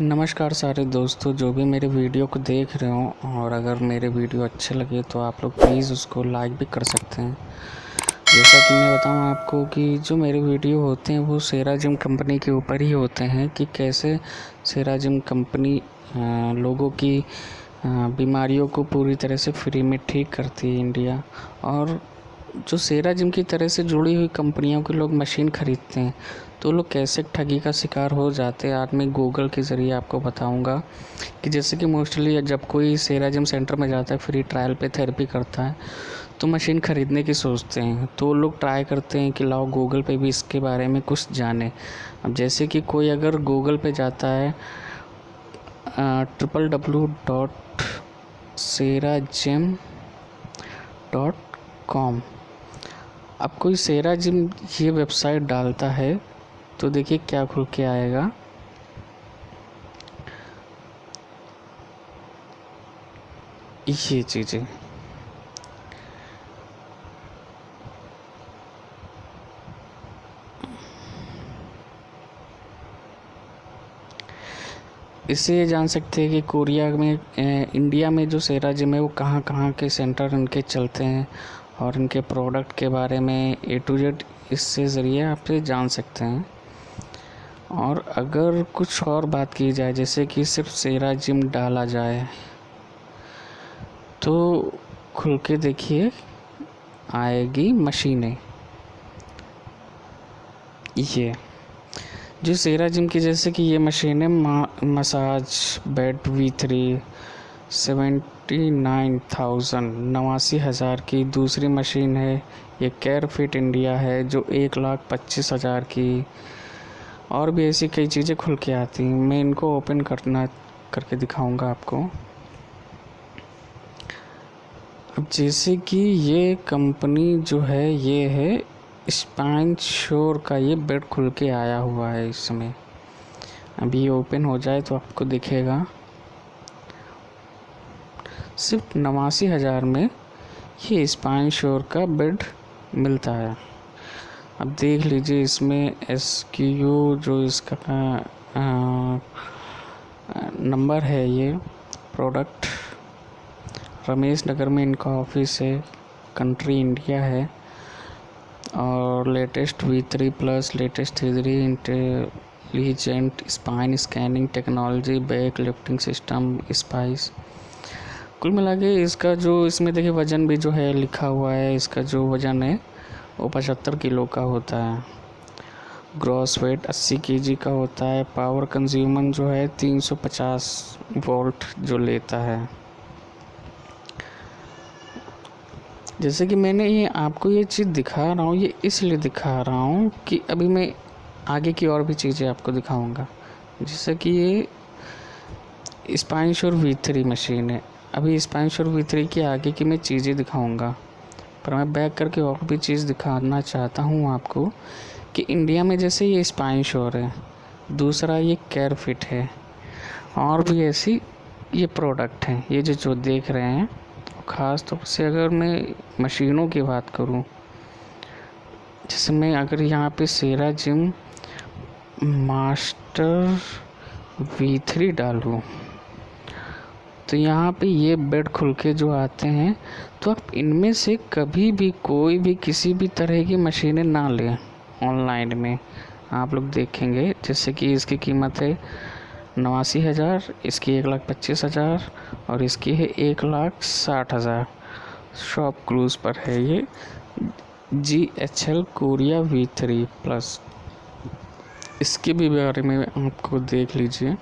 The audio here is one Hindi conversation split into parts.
नमस्कार सारे दोस्तों जो भी मेरे वीडियो को देख रहे हो, और अगर मेरे वीडियो अच्छे लगे तो आप लोग प्लीज़ उसको लाइक भी कर सकते हैं। जैसा कि मैं बताऊं आपको कि जो मेरे वीडियो होते हैं वो सेरा जिम कंपनी के ऊपर ही होते हैं कि कैसे सेरा जिम कंपनी लोगों की बीमारियों को पूरी तरह से फ्री में ठीक करती है इंडिया। और जो सेरा जिम की तरह से जुड़ी हुई कंपनियों के लोग मशीन ख़रीदते हैं तो लोग कैसे ठगी का शिकार हो जाते हैं। आज मैं गूगल के ज़रिए आपको बताऊंगा कि जैसे कि मोस्टली जब कोई सेरा जिम सेंटर में जाता है फ्री ट्रायल पे थेरेपी करता है तो मशीन ख़रीदने की सोचते हैं, तो लोग ट्राई करते हैं कि लाओ गूगल पे भी इसके बारे में कुछ जाने। अब जैसे कि कोई अगर गूगल पे जाता है www.seragym.com, अब कोई सेरा जिम ये वेबसाइट डालता है तो देखिए क्या खुल के आएगा। ये चीज़ें इससे ये जान सकते हैं कि कोरिया में इंडिया में जो सेरा जिम है वो कहाँ कहाँ के सेंटर इनके चलते हैं और इनके प्रोडक्ट के बारे में A to Z इससे ज़रिए आप ये जान सकते हैं। और अगर कुछ और बात की जाए जैसे कि सिर्फ सेरा जिम डाला जाए तो खुल के देखिए आएगी मशीनें। ये जो सेरा जिम की जैसे कि ये मशीन है मसाज बेड V3 89,000 की। दूसरी मशीन है ये केयर फिट इंडिया है जो 1,25,000 की। और भी ऐसी कई चीज़ें खुल के आती हैं। मैं इनको ओपन करके दिखाऊंगा आपको। अब जैसे कि ये कंपनी जो है ये है स्पाइन श्योर का, ये बेड खुल के आया हुआ है इस समय। अभी ये ओपन हो जाए तो आपको दिखेगा सिर्फ 89,000 में ये स्पाइन श्योर का बेड मिलता है। अब देख लीजिए इसमें SKU जो इसका नंबर है, ये प्रोडक्ट रमेश नगर में इनका ऑफिस है, कंट्री इंडिया है, और latest V3 plus latest 3D intelligent spine scanning technology back lifting system spice. कुल मिला के इसका जो इसमें देखिए वज़न भी जो है लिखा हुआ है, इसका जो वज़न है वो 75 किलो का होता है। ग्रॉस वेट 80 kg का होता है। पावर कंज्यूमर जो है 350 वोल्ट जो लेता है। जैसे कि मैंने ये आपको ये चीज़ दिखा रहा हूँ, ये इसलिए दिखा रहा हूँ कि अभी मैं आगे की और भी चीज़ें आपको दिखाऊंगा। जैसे कि ये स्पाइन श्योर V3 मशीन है। अभी स्पाइन श्योर V3 की आगे की मैं चीज़ें दिखाऊंगा, पर मैं बैक करके और भी चीज़ दिखाना चाहता हूँ आपको कि इंडिया में जैसे ये स्पाइन श्योर है, दूसरा ये केयर फिट है, और भी ऐसी ये प्रोडक्ट हैं। ये जो देख रहे हैं ख़ास तौर से अगर मैं मशीनों की बात करूं, जैसे मैं अगर यहाँ पे सेरा जिम मास्टर V3 डालूं तो यहाँ पे ये बेड खुल के जो आते हैं, तो आप इनमें से कभी भी कोई भी किसी भी तरह की मशीनें ना लें। ऑनलाइन में आप लोग देखेंगे जैसे कि इसकी कीमत है 89,000, इसकी 1,25,000 और इसकी है 1,60,000। शॉप क्लूज़ पर है ये GHL कोरिया V3 प्लस। इसके भी बारे में आपको देख लीजिए।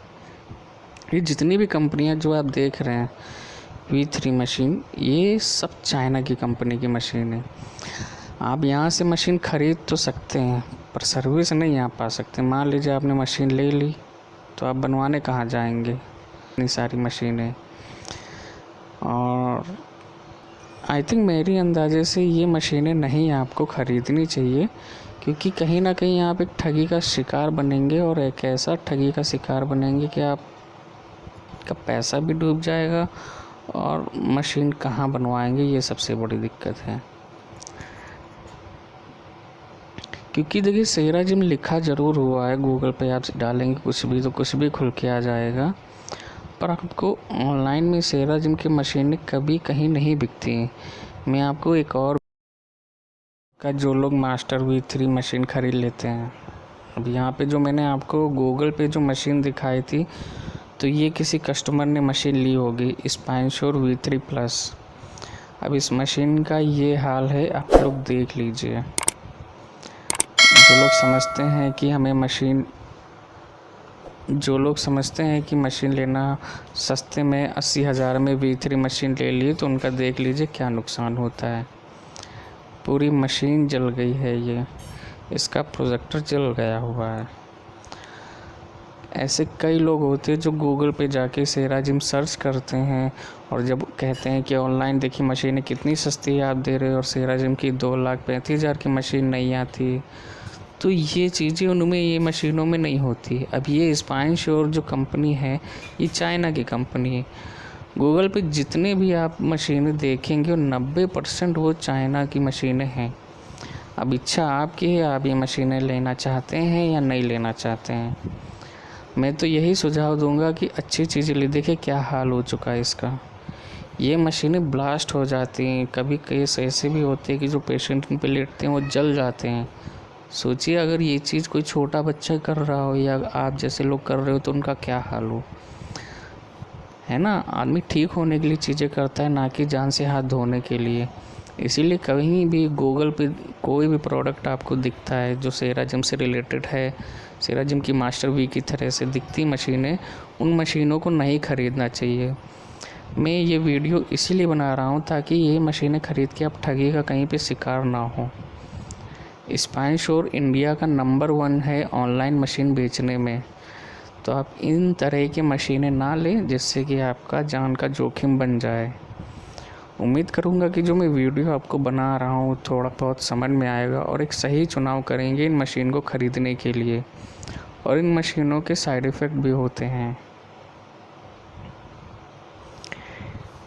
ये जितनी भी कंपनियां जो आप देख रहे हैं V3 मशीन, ये सब चाइना की कंपनी की मशीन है। आप यहाँ से मशीन ख़रीद तो सकते हैं पर सर्विस नहीं आ पा सकते। मान लीजिए आपने मशीन ले ली तो आप बनवाने कहाँ जाएंगे, इतनी सारी मशीनें। और आई थिंक मेरी अंदाजे से ये मशीनें नहीं आपको ख़रीदनी चाहिए, क्योंकि कहीं ना कहीं आप एक ठगी का शिकार बनेंगे, और एक ऐसा ठगी का शिकार बनेंगे कि आपका पैसा भी डूब जाएगा और मशीन कहाँ बनवाएंगे, ये सबसे बड़ी दिक्कत है। क्योंकि देखिए सेरा जिम लिखा ज़रूर हुआ है, गूगल पे आप डालेंगे कुछ भी तो कुछ भी खुल के आ जाएगा, पर आपको ऑनलाइन में सेरा जिम की मशीनें कभी कहीं नहीं बिकती हैं। मैं आपको एक और का जो लोग मास्टर V3 मशीन ख़रीद लेते हैं, अब यहाँ पे जो मैंने आपको गूगल पे जो मशीन दिखाई थी, तो ये किसी कस्टमर ने मशीन ली होगी स्पाइनश्योर V3 प्लस। अब इस मशीन का ये हाल है, आप लोग देख लीजिए। जो लोग समझते हैं कि मशीन लेना सस्ते में 80,000 में V3 मशीन ले लिए, तो उनका देख लीजिए क्या नुकसान होता है। पूरी मशीन जल गई है, ये इसका प्रोजेक्टर जल गया हुआ है। ऐसे कई लोग होते हैं जो गूगल पे जाके सेरा जिम सर्च करते हैं और जब कहते हैं कि ऑनलाइन देखिए मशीनें कितनी सस्ती है आप दे रहे हो, और सेरा जिम की 2,35,000 की मशीन नहीं आती, तो ये चीज़ें उनमें ये मशीनों में नहीं होती। अब ये स्पाइनश्योर जो कंपनी है, ये चाइना की कंपनी है। गूगल पे जितने भी आप मशीनें देखेंगे 90% वो चाइना की मशीनें हैं। अब इच्छा आपकी है, आप ये मशीनें लेना चाहते हैं या नहीं लेना चाहते हैं। मैं तो यही सुझाव दूंगा कि अच्छी चीज़ें ले। देखिए क्या हाल हो चुका है इसका, ये मशीनें ब्लास्ट हो जाती हैं। कभी केस ऐसे भी होते हैं कि जो पेशेंट इन पे लेटते हैं वो जल जाते हैं। सोचिए अगर ये चीज़ कोई छोटा बच्चा कर रहा हो या आप जैसे लोग कर रहे हो तो उनका क्या हाल हो, है ना। आदमी ठीक होने के लिए चीज़ें करता है, ना कि जान से हाथ धोने के लिए। इसीलिए कहीं भी गूगल पे कोई भी प्रोडक्ट आपको दिखता है जो सेरा जिम से रिलेटेड है, सेरा जिम की मास्टर V की तरह से दिखती मशीनें, उन मशीनों को नहीं ख़रीदना चाहिए। मैं ये वीडियो इसीलिए बना रहा हूँ ताकि ये मशीनें ख़रीद के आप ठगी का कहीं पे शिकार ना हो। स्पाइनश्योर इंडिया का नंबर 1 है ऑनलाइन मशीन बेचने में, तो आप इन तरह की मशीनें ना लें जिससे कि आपका जान का जोखिम बन जाए। उम्मीद करूंगा कि जो मैं वीडियो आपको बना रहा हूँ थोड़ा बहुत समझ में आएगा और एक सही चुनाव करेंगे इन मशीन को ख़रीदने के लिए। और इन मशीनों के साइड इफ़ेक्ट भी होते हैं।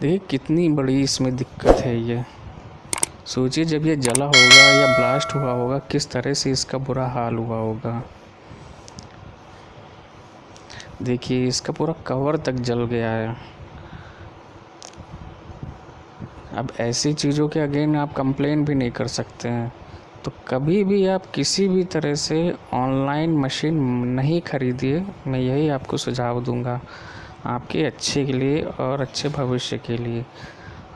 देखिए कितनी बड़ी इसमें दिक्कत है ये। सोचिए जब ये जला होगा या ब्लास्ट हुआ होगा किस तरह से इसका बुरा हाल हुआ होगा। देखिए इसका पूरा कवर तक जल गया है। अब ऐसी चीज़ों के अगेन आप कंप्लेन भी नहीं कर सकते हैं। तो कभी भी आप किसी भी तरह से ऑनलाइन मशीन नहीं खरीदिए, मैं यही आपको सुझाव दूंगा आपके अच्छे के लिए और अच्छे भविष्य के लिए।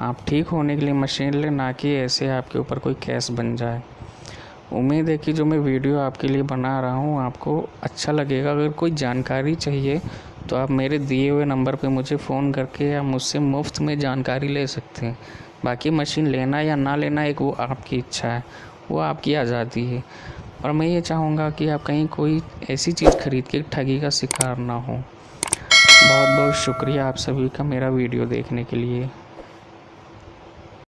आप ठीक होने के लिए मशीन लें, ना कि ऐसे आपके ऊपर कोई केस बन जाए। उम्मीद है कि जो मैं वीडियो आपके लिए बना रहा हूँ आपको अच्छा लगेगा। अगर कोई जानकारी चाहिए तो आप मेरे दिए हुए नंबर पे मुझे फ़ोन करके या मुझसे मुफ्त में जानकारी ले सकते हैं। बाकी मशीन लेना या ना लेना एक वो आपकी इच्छा है, वो आपकी आज़ादी है। और मैं ये चाहूँगा कि आप कहीं कोई ऐसी चीज़ खरीद के ठगी का शिकार ना हो। बहुत बहुत शुक्रिया आप सभी का मेरा वीडियो देखने के लिए।